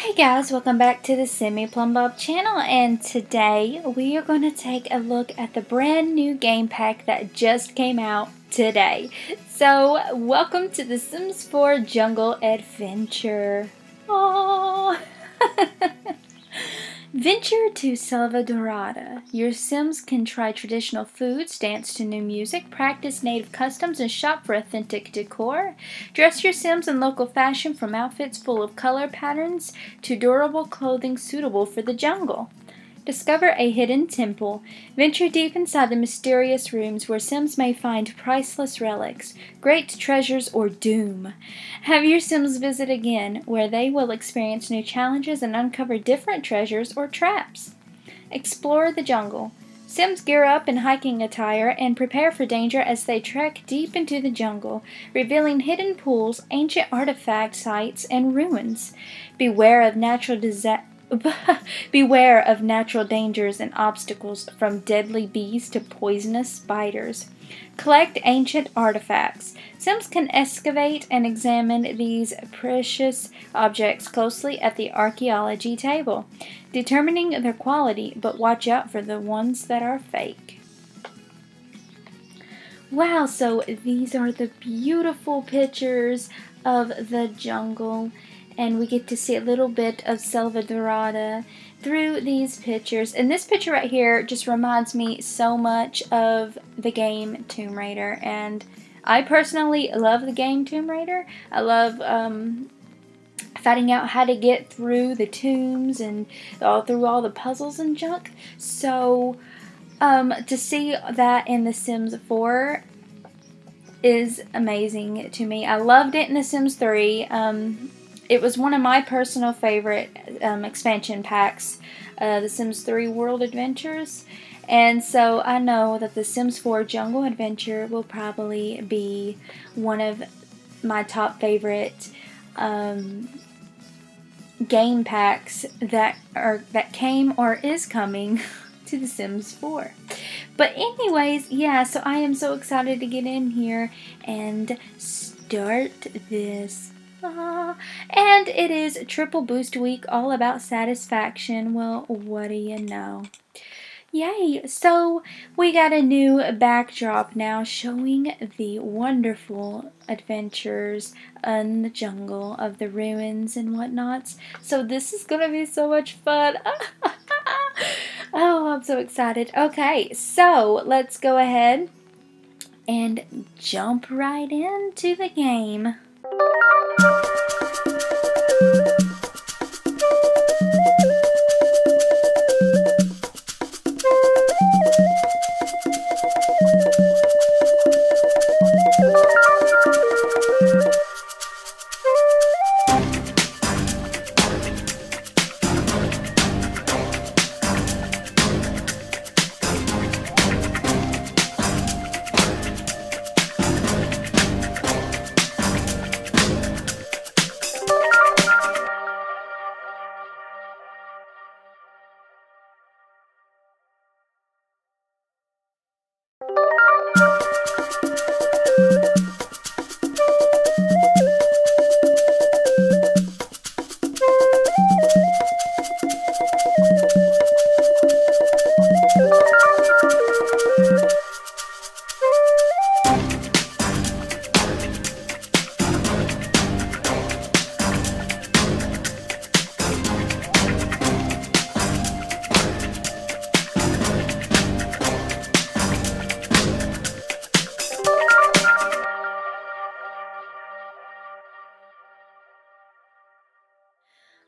Hey guys, welcome back to the Semi Plum Bob channel, and today we are going to take a look at the brand new game pack that just came out today. So, welcome to the Sims 4 Jungle Adventure. Aww. Venture to Selvadorada. Your Sims can try traditional foods, dance to new music, practice native customs, and shop for authentic decor. Dress your Sims in local fashion, from outfits full of color patterns to durable clothing suitable for the jungle. Discover a hidden temple. Venture deep inside the mysterious rooms where Sims may find priceless relics, great treasures, or doom. Have your Sims visit again, where they will experience new challenges and uncover different treasures or traps. Explore the jungle. Sims gear up in hiking attire and prepare for danger as they trek deep into the jungle, revealing hidden pools, ancient artifact sites, and ruins. Beware of natural dangers and obstacles, from deadly bees to poisonous spiders. Collect ancient artifacts. Sims can excavate and examine these precious objects closely at the archaeology table, determining their quality, but watch out for the ones that are fake. Wow, so these are the beautiful pictures of the jungle, and we get to see a little bit of Selvadorada through these pictures. And this picture right here just reminds me so much of the game Tomb Raider, and I personally love the game Tomb Raider. I love finding out how to get through the tombs and through all the puzzles and junk. So to see that in The Sims 4 is amazing to me. I loved it in The Sims 3. It was one of my personal favorite expansion packs, The Sims 3 World Adventures. And so I know that The Sims 4 Jungle Adventure will probably be one of my top favorite game packs that came or is coming to The Sims 4. But anyways, yeah, so I am so excited to get in here and start this. And it is Triple Boost Week, all about satisfaction. Well, what do you know? Yay! So we got a new backdrop now showing the wonderful adventures in the jungle of the ruins and whatnots. So this is gonna be so much fun. Oh, I'm so excited. Okay, so let's go ahead and jump right into the game.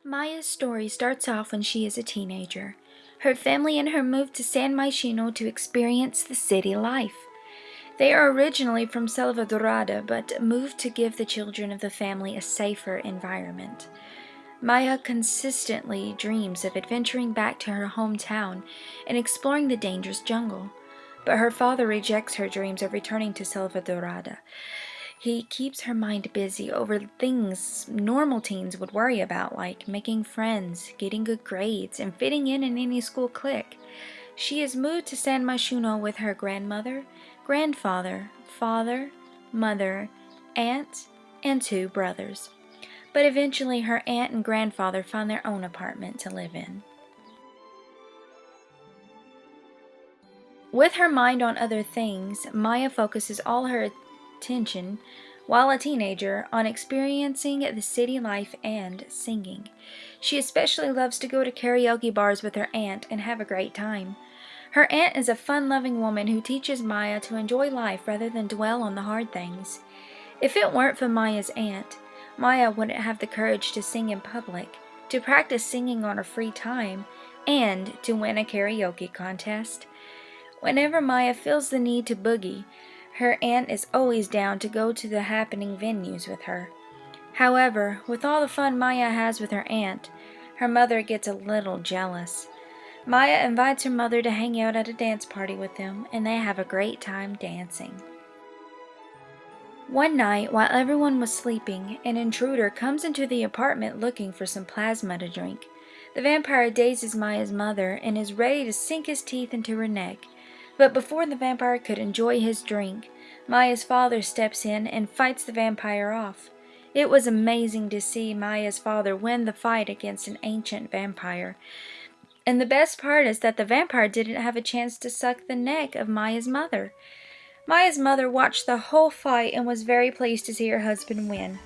Maya's story starts off when she is a teenager. Her family and her moved to San Myshuno to experience the city life. They are originally from Selvadorada, but moved to give the children of the family a safer environment. Maya consistently dreams of adventuring back to her hometown and exploring the dangerous jungle, but her father rejects her dreams of returning to Selvadorada. He keeps her mind busy over things normal teens would worry about, like making friends, getting good grades, and fitting in any school clique. She is moved to San Myshuno with her grandmother, grandfather, father, mother, aunt, and 2 brothers. but eventually her aunt and grandfather find their own apartment to live in. With her mind on other things, Maya focuses all her attention, while a teenager, on experiencing the city life and singing. She especially loves to go to karaoke bars with her aunt and have a great time. Her aunt is a fun-loving woman who teaches Maya to enjoy life rather than dwell on the hard things. If it weren't for Maya's aunt, Maya wouldn't have the courage to sing in public, to practice singing on her free time, and to win a karaoke contest. Whenever Maya feels the need to boogie, her aunt is always down to go to the happening venues with her. However, with all the fun Maya has with her aunt, her mother gets a little jealous. Maya invites her mother to hang out at a dance party with them, and they have a great time dancing. One night, while everyone was sleeping, an intruder comes into the apartment looking for some plasma to drink. The vampire dazes Maya's mother and is ready to sink his teeth into her neck. But before the vampire could enjoy his drink, Maya's father steps in and fights the vampire off. It was amazing to see Maya's father win the fight against an ancient vampire. And the best part is that the vampire didn't have a chance to suck the neck of Maya's mother. Maya's mother watched the whole fight and was very pleased to see her husband win.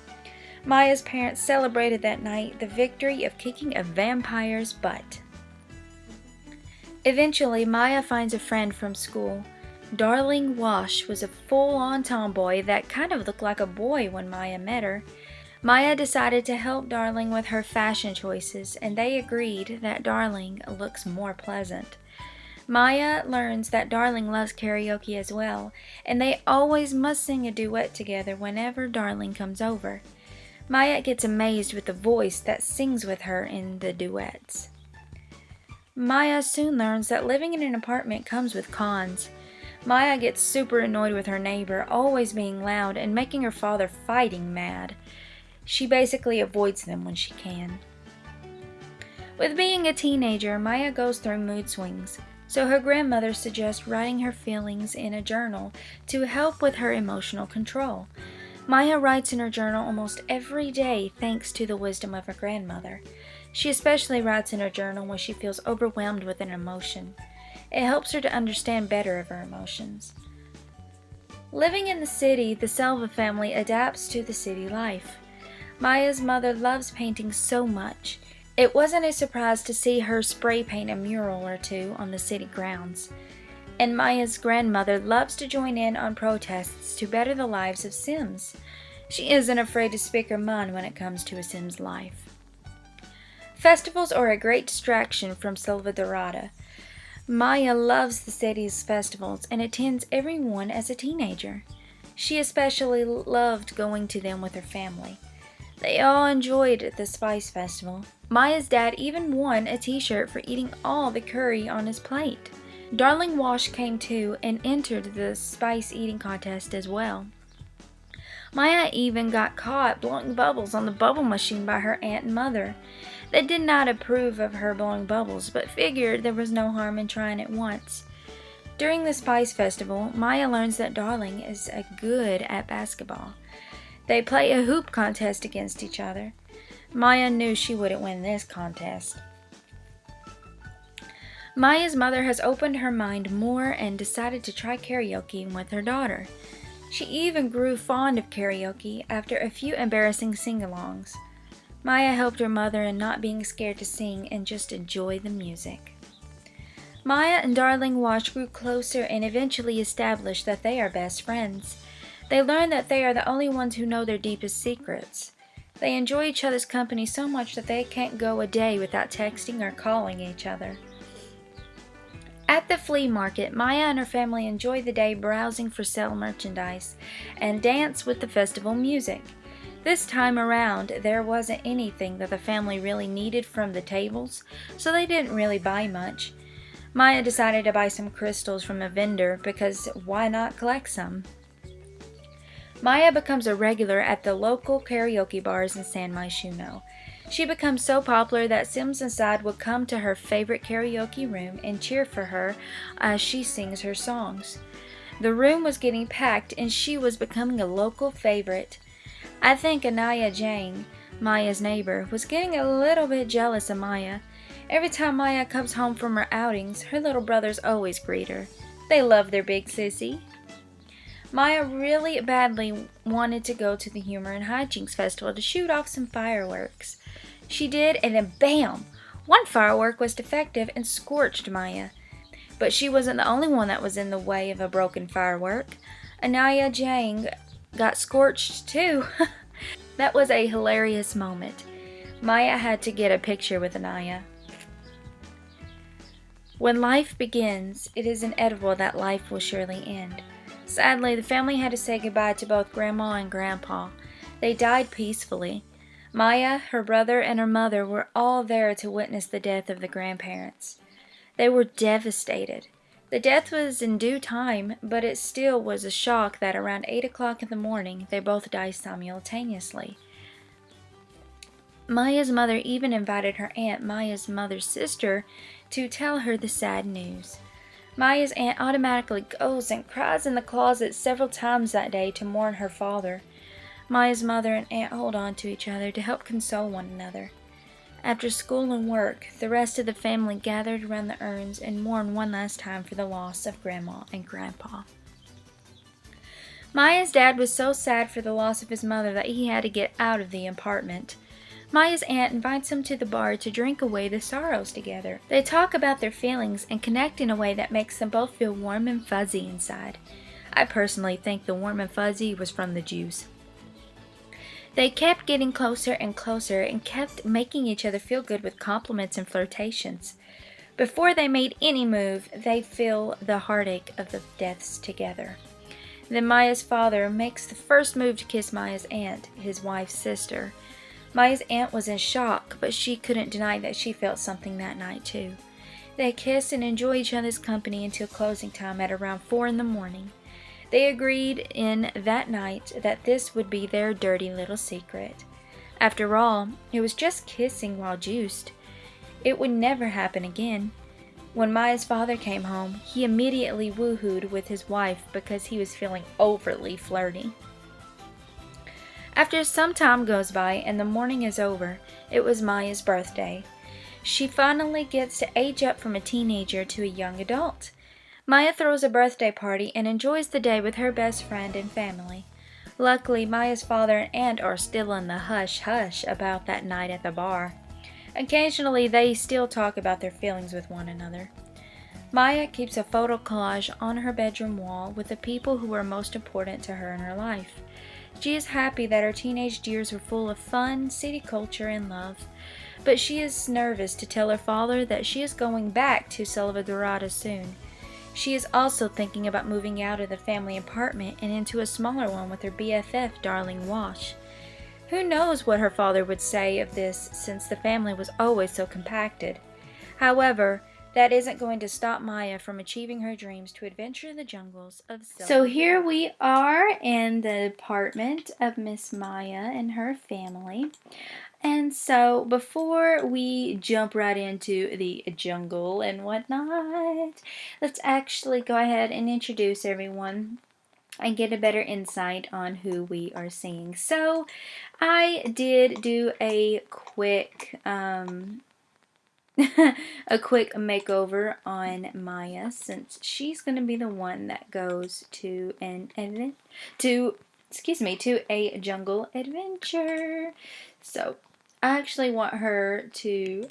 Maya's parents celebrated that night the victory of kicking a vampire's butt. Eventually, Maya finds a friend from school. Darling Wash was a full-on tomboy that kind of looked like a boy when Maya met her. Maya decided to help Darling with her fashion choices, and they agreed that Darling looks more pleasant. Maya learns that Darling loves karaoke as well, and they always must sing a duet together whenever Darling comes over. Maya gets amazed with the voice that sings with her in the duets. Maya soon learns that living in an apartment comes with cons. Maya gets super annoyed with her neighbor, always being loud and making her father fighting mad. She basically avoids them when she can. With being a teenager, Maya goes through mood swings, so her grandmother suggests writing her feelings in a journal to help with her emotional control. Maya writes in her journal almost every day thanks to the wisdom of her grandmother. She especially writes in her journal when she feels overwhelmed with an emotion. It helps her to understand better of her emotions. Living in the city, the Selva family adapts to the city life. Maya's mother loves painting so much. It wasn't a surprise to see her spray paint a mural or two on the city grounds. And Maya's grandmother loves to join in on protests to better the lives of Sims. She isn't afraid to speak her mind when it comes to a Sim's life. Festivals are a great distraction from Selvadorada. Maya loves the city's festivals and attends every one as a teenager. She especially loved going to them with her family. They all enjoyed the Spice Festival. Maya's dad even won a t-shirt for eating all the curry on his plate. Darling Wash came too and entered the spice eating contest as well. Maya even got caught blowing bubbles on the bubble machine by her aunt and mother. They did not approve of her blowing bubbles, but figured there was no harm in trying it once. During the Spice Festival, Maya learns that Darling is good at basketball. They play a hoop contest against each other. Maya knew she wouldn't win this contest. Maya's mother has opened her mind more and decided to try karaoke with her daughter. She even grew fond of karaoke after a few embarrassing sing-alongs. Maya helped her mother in not being scared to sing and just enjoy the music. Maya and Darling Wash grew closer and eventually established that they are best friends. They learn that they are the only ones who know their deepest secrets. They enjoy each other's company so much that they can't go a day without texting or calling each other. At the flea market, Maya and her family enjoy the day browsing for sale merchandise and dance with the festival music. This time around, there wasn't anything that the family really needed from the tables, so they didn't really buy much. Maya decided to buy some crystals from a vendor because why not collect some? Maya becomes a regular at the local karaoke bars in San Myshuno. She becomes so popular that Sims inside would come to her favorite karaoke room and cheer for her as she sings her songs. The room was getting packed and she was becoming a local favorite. I think Anaya Jane, Maya's neighbor, was getting a little bit jealous of Maya. Every time Maya comes home from her outings, her little brothers always greet her. They love their big sissy. Maya really badly wanted to go to the Humor and Hijinks Festival to shoot off some fireworks. She did, and then bam! One firework was defective and scorched Maya. But she wasn't the only one that was in the way of a broken firework. Anaya Jang got scorched too. That was a hilarious moment. Maya had to get a picture with Anaya. When life begins, it is inevitable that life will surely end. Sadly, the family had to say goodbye to both Grandma and Grandpa. They died peacefully. Maya, her brother, and her mother were all there to witness the death of the grandparents. They were devastated. The death was in due time, but it still was a shock that around 8 o'clock in the morning they both died simultaneously. Maya's mother even invited her aunt, Maya's mother's sister, to tell her the sad news. Maya's aunt automatically goes and cries in the closet several times that day to mourn her father. Maya's mother and aunt hold on to each other to help console one another. After school and work, the rest of the family gathered around the urns and mourned one last time for the loss of Grandma and Grandpa. Maya's dad was so sad for the loss of his mother that he had to get out of the apartment. Maya's aunt invites him to the bar to drink away the sorrows together. They talk about their feelings and connect in a way that makes them both feel warm and fuzzy inside. I personally think the warm and fuzzy was from the juice. They kept getting closer and closer and kept making each other feel good with compliments and flirtations. Before they made any move, they feel the heartache of the deaths together. Then Maya's father makes the first move to kiss Maya's aunt, his wife's sister. Maya's aunt was in shock, but she couldn't deny that she felt something that night too. They kiss and enjoy each other's company until closing time at around 4 in the morning. They agreed in that night that this would be their dirty little secret. After all, it was just kissing while juiced. It would never happen again. When Maya's father came home, he immediately woohooed with his wife because he was feeling overly flirty. After some time goes by and the morning is over, it was Maya's birthday. She finally gets to age up from a teenager to a young adult. Maya throws a birthday party and enjoys the day with her best friend and family. Luckily, Maya's father and aunt are still in the hush-hush about that night at the bar. Occasionally, they still talk about their feelings with one another. Maya keeps a photo collage on her bedroom wall with the people who were most important to her in her life. She is happy that her teenage years were full of fun, city culture, and love. But she is nervous to tell her father that she is going back to Selvadorada soon. She is also thinking about moving out of the family apartment and into a smaller one with her BFF, Darling Wash. Who knows what her father would say of this since the family was always so compacted. However, that isn't going to stop Maya from achieving her dreams to adventure in the jungles of Selvadorada. So here we are in the apartment of Miss Maya and her family. And so before we jump right into the jungle and whatnot, let's actually go ahead and introduce everyone and get a better insight on who we are seeing. So I did do a quick a quick makeover on Maya since she's going to be the one that goes to to a jungle adventure. So I actually want her to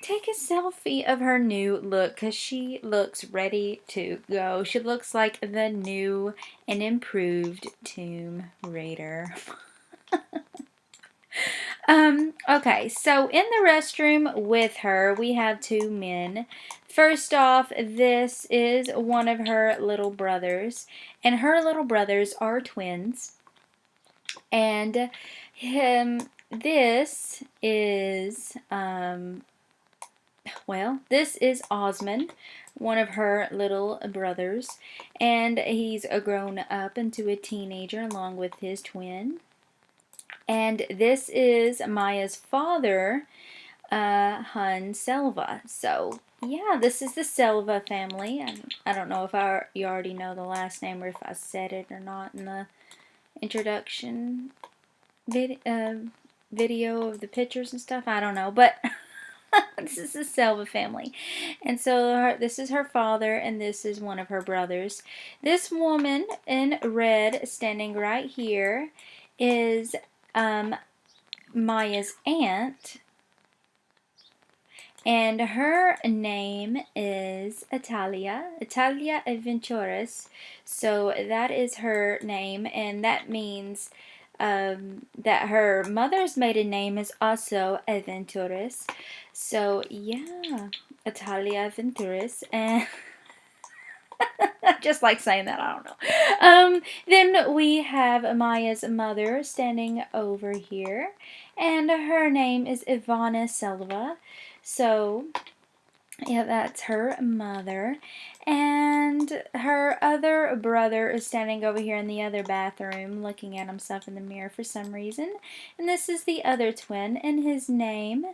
take a selfie of her new look because she looks ready to go. She looks like the new and improved Tomb Raider. Okay, so in the restroom with her, we have two men. First off, this is one of her little brothers, and her little brothers are twins. And this is, this is Osmond, one of her little brothers, and he's grown up into a teenager along with his twin. And this is Maya's father, Maya Selva. So, yeah, this is the Selva family. I don't know if you already know the last name or if I said it or not in the introduction video of the pictures and stuff. I don't know, but this is the Selva family. And so this is her father, and this is one of her brothers. This woman in red standing right here is Maya's aunt. And her name is Italia Aventuris. So that is her name, and that means that her mother's maiden name is also Aventuris. So yeah, Italia Aventuris, and I just like saying that. I don't know. Then we have Maya's mother standing over here, and her name is Maya Selva. So yeah, that's her mother. And her other brother is standing over here in the other bathroom looking at himself in the mirror for some reason. And this is the other twin, and his name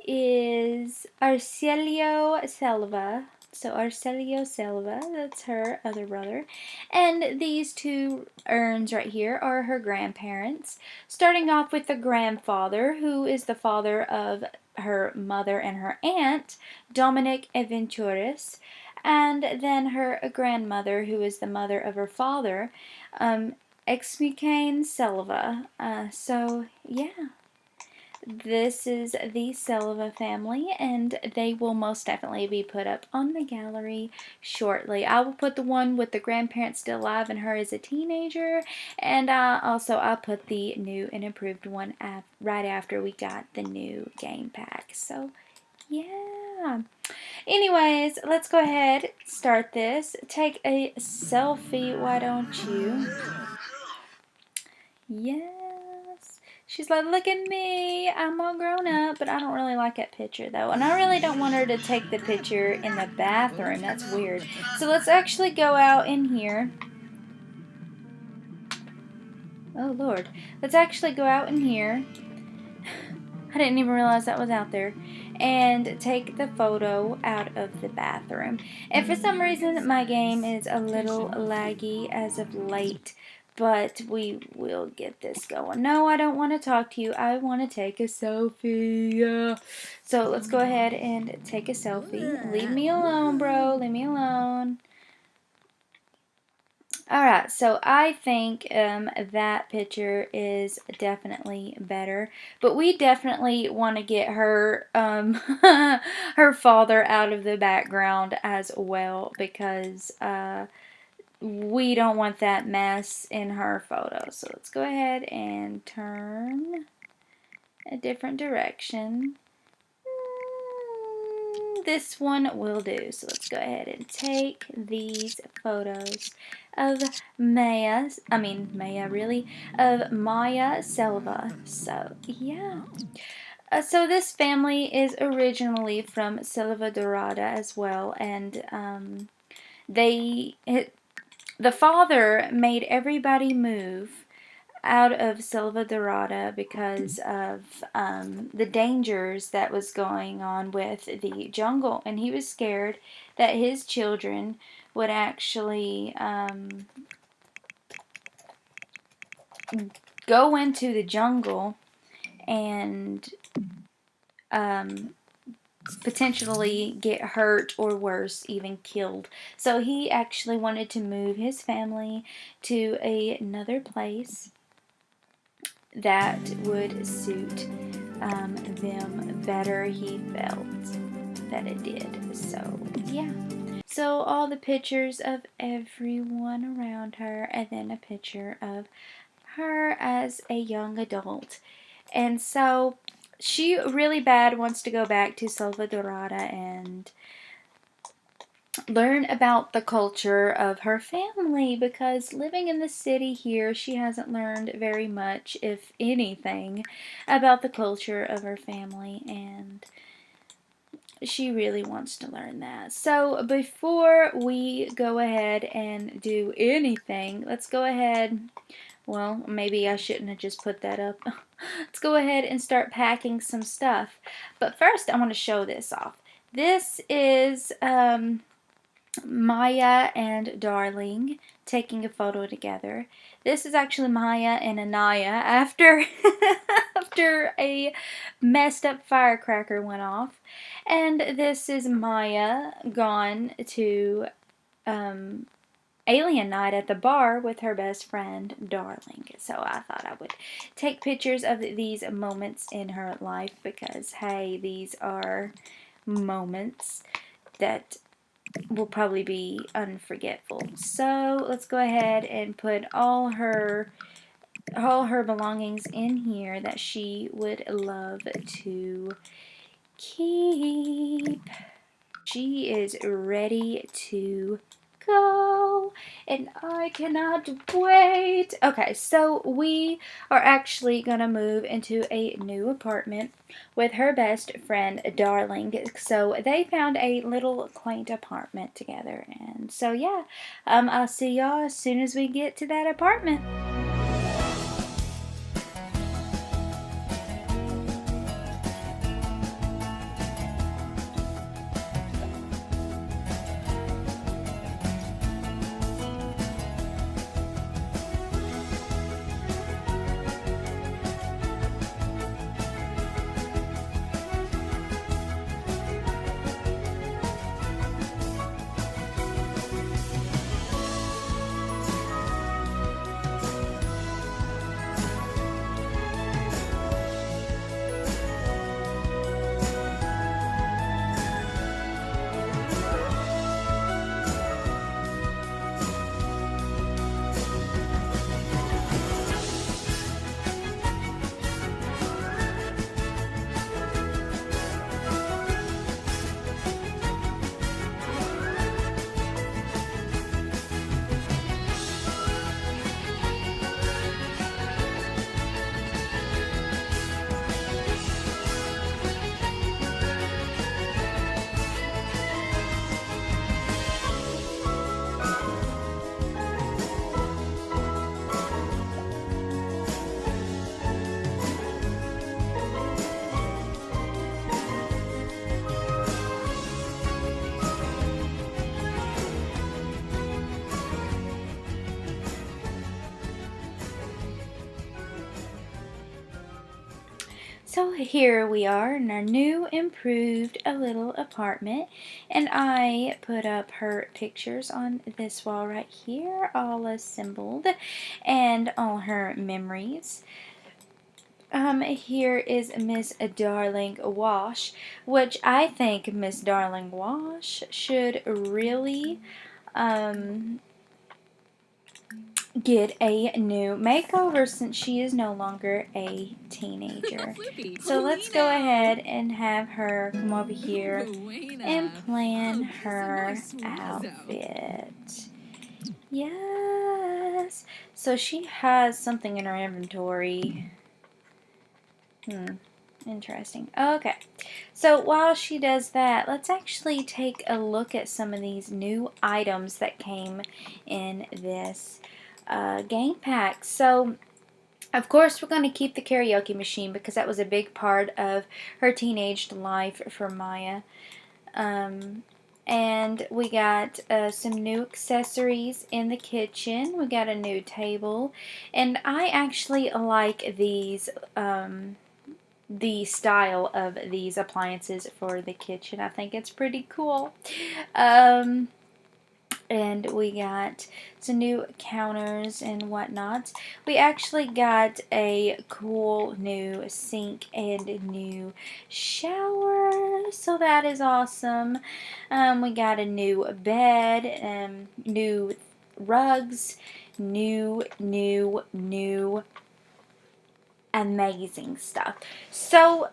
is Arcelio Selva. So Arcelio Selva, that's her other brother. And these two urns right here are her grandparents. Starting off with the grandfather, who is the father of her mother and her aunt, Dominic Aventuris. And then her grandmother, who is the mother of her father, Exmicane Selva. So, yeah. This is the Selva family, and they will most definitely be put up on the gallery shortly. I will put the one with the grandparents still alive and her as a teenager, and I'll put the new and improved one right after we got the new game pack. So, yeah. Anyways, let's go ahead, start this. Take a selfie, why don't you? Yes. She's like, look at me. I'm all grown up, but I don't really like that picture, though. And I really don't want her to take the picture in the bathroom. That's weird. So let's actually go out in here. Oh, Lord. Let's actually go out in here. I didn't even realize that was out there. And take the photo out of the bathroom. And for some reason, my game is a little laggy as of late. But we will get this going. No, I don't want to talk to you. I want to take a selfie. So let's go ahead and take a selfie. Leave me alone, bro. Leave me alone. Alright, so I think that picture is definitely better. But we definitely want to get her her father out of the background as well, because we don't want that mess in her photo. So let's go ahead and turn a different direction. This one will do. So let's go ahead and take these photos of Maya Selva. So, yeah. So this family is originally from Selvadorada as well, and the father made everybody move out of Selvadorada because of the dangers that was going on with the jungle, and he was scared that his children would actually go into the jungle and potentially get hurt or worse, even killed. So he actually wanted to move his family to another place that would suit them better. He felt that it did. So, yeah. So, all the pictures of everyone around her, and then a picture of her as a young adult. And so, she really bad wants to go back to Selvadorada and learn about the culture of her family, because living in the city here, she hasn't learned very much, if anything, about the culture of her family, and she really wants to learn that. So before we go ahead and do anything, let's go ahead, well, maybe I shouldn't have just put that up. Let's go ahead and start packing some stuff. But first, I want to show this off. This is Maya and Darling taking a photo together. This is actually Maya and Anaya after after a messed up firecracker went off. And this is Maya gone to alien night at the bar with her best friend, Darling. So I thought I would take pictures of these moments in her life because, hey, these are moments that will probably be unforgettable. So let's go ahead and put all her belongings in here that she would love to keep. She is ready to go, and I cannot wait. Okay, so we are actually gonna move into a new apartment with her best friend, Darling. So they found a little quaint apartment together, and so yeah, I'll see y'all as soon as we get to that apartment. So here we are in our new, improved, a little apartment, and I put up her pictures on this wall right here, all assembled, and all her memories. Here is Miss Darling Wash, which I think Miss Darling Wash should really, get a new makeover since she is no longer a teenager. So let's go ahead and have her come over here and plan her outfit. Yes. So she has something in her inventory. Interesting. Okay. So while she does that, let's actually take a look at some of these new items that came in this game pack. So of course we're going to keep the karaoke machine because that was a big part of her teenage life for Maya. And we got some new accessories in the kitchen. We got a new table, and I actually like these the style of these appliances for the kitchen. I think it's pretty cool. And we got some new counters and whatnot. We actually got a cool new sink and a new shower, so that is awesome. We got a new bed, new rugs, new amazing stuff. So,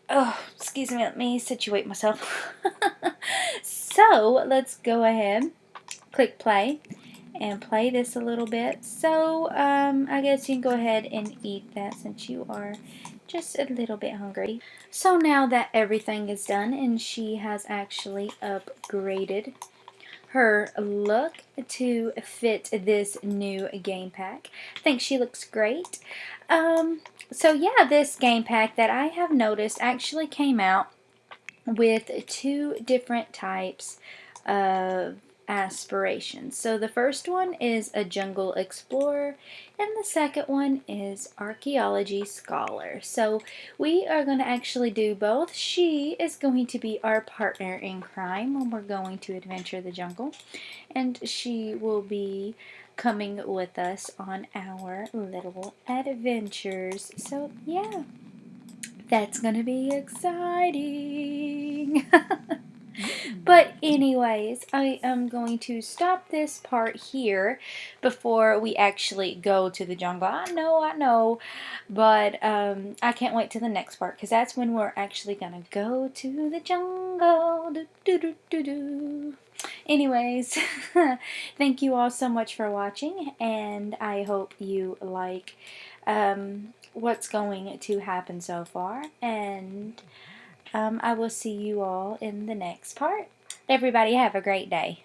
oh, excuse me, let me situate myself. So, let's go ahead, click play, and play this a little bit. So, I guess you can go ahead and eat that since you are just a little bit hungry. So now that everything is done and she has actually upgraded her look to fit this new game pack, I think she looks great. So yeah, this game pack that I have noticed actually came out with two different types of aspirations. So the first one is a jungle explorer, and the second one is archaeology scholar. So we are going to actually do both. She is going to be our partner in crime when we're going to adventure the jungle, and she will be coming with us on our little adventures. So yeah, that's going to be exciting. But anyways, I am going to stop this part here before we actually go to the jungle. I know, but I can't wait to the next part because that's when we're actually gonna go to the jungle. Do, do, do, do, do. Anyways, thank you all so much for watching, and I hope you like what's going to happen so far, and I will see you all in the next part. Everybody have a great day.